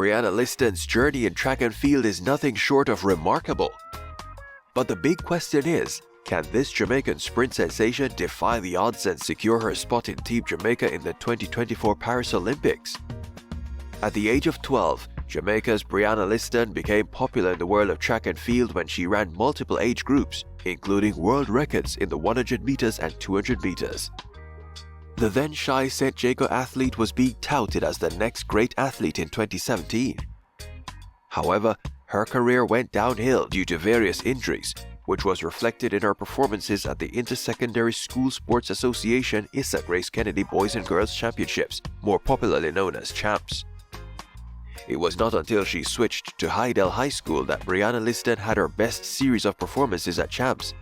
Brianna Lyston's journey in track and field is nothing short of remarkable. But the big question is, can this Jamaican sprint sensation defy the odds and secure her spot in Team Jamaica in the 2024 Paris Olympics? At the age of 12, Jamaica's Brianna Lyston became popular in the world of track and field when she ran multiple age groups, including world records in the 100 meters and 200 meters. The then shy St. Jago athlete was being touted as the next great athlete in 2017. However, her career went downhill due to various injuries, which was reflected in her performances at the Intersecondary School Sports Association ISA Grace Kennedy Boys and Girls Championships, more popularly known as Champs. It was not until she switched to Hydel High School that Brianna Lyston had her best series of performances at Champs.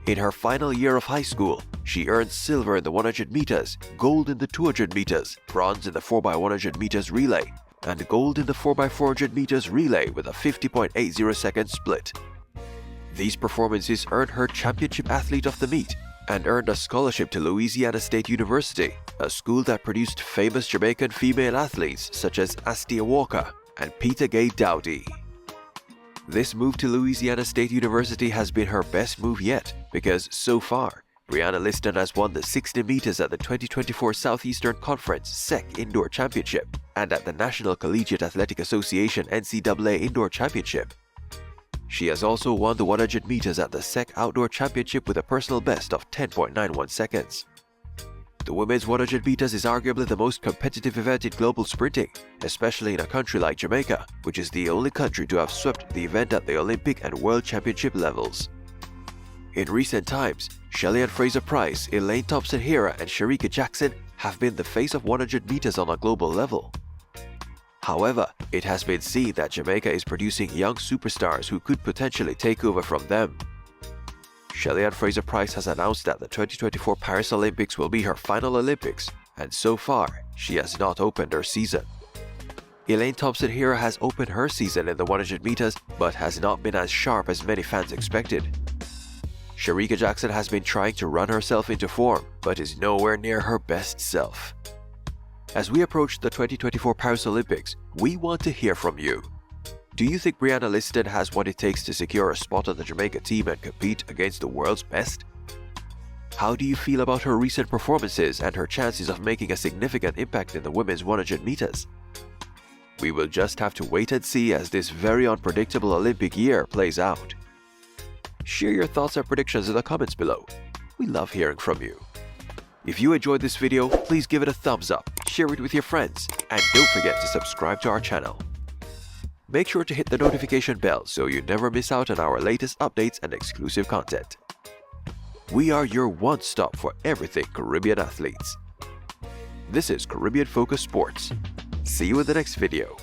In her final year of high school, she earned silver in the 100 meters, gold in the 200 meters, bronze in the 4x100 meters relay, and gold in the 4x400 meters relay with a 50.80 second split. These performances earned her Championship Athlete of the Meet and earned a scholarship to Louisiana State University, a school that produced famous Jamaican female athletes such as Astia Walker and Peter Gay Dowdy. This move to Louisiana State University has been her best move yet because, so far, Brianna Lyston has won the 60 meters at the 2024 Southeastern Conference SEC Indoor Championship and at the National Collegiate Athletic Association NCAA Indoor Championship. She has also won the 100 meters at the SEC Outdoor Championship with a personal best of 10.91 seconds. The women's 100 meters is arguably the most competitive event in global sprinting, especially in a country like Jamaica, which is the only country to have swept the event at the Olympic and World Championship levels. In recent times, Shelly-Ann Fraser-Pryce, Elaine Thompson-Herah, and Shericka Jackson have been the face of 100 meters on a global level. However, it has been seen that Jamaica is producing young superstars who could potentially take over from them. Shelly-Ann Fraser-Pryce has announced that the 2024 Paris Olympics will be her final Olympics, and so far, she has not opened her season. Elaine Thompson-Herah has opened her season in the 100 meters, but has not been as sharp as many fans expected. Shericka Jackson has been trying to run herself into form, but is nowhere near her best self. As we approach the 2024 Paris Olympics, we want to hear from you. Do you think Brianna Lyston has what it takes to secure a spot on the Jamaica team and compete against the world's best? How do you feel about her recent performances and her chances of making a significant impact in the women's 100 meters? We will just have to wait and see as this very unpredictable Olympic year plays out. Share your thoughts and predictions in the comments below. We love hearing from you. If you enjoyed this video, please give it a thumbs up, share it with your friends, and don't forget to subscribe to our channel. Make sure to hit the notification bell so you never miss out on our latest updates and exclusive content. We are your one-stop for everything Caribbean athletes. This is Caribbean Focus Sports. See you in the next video.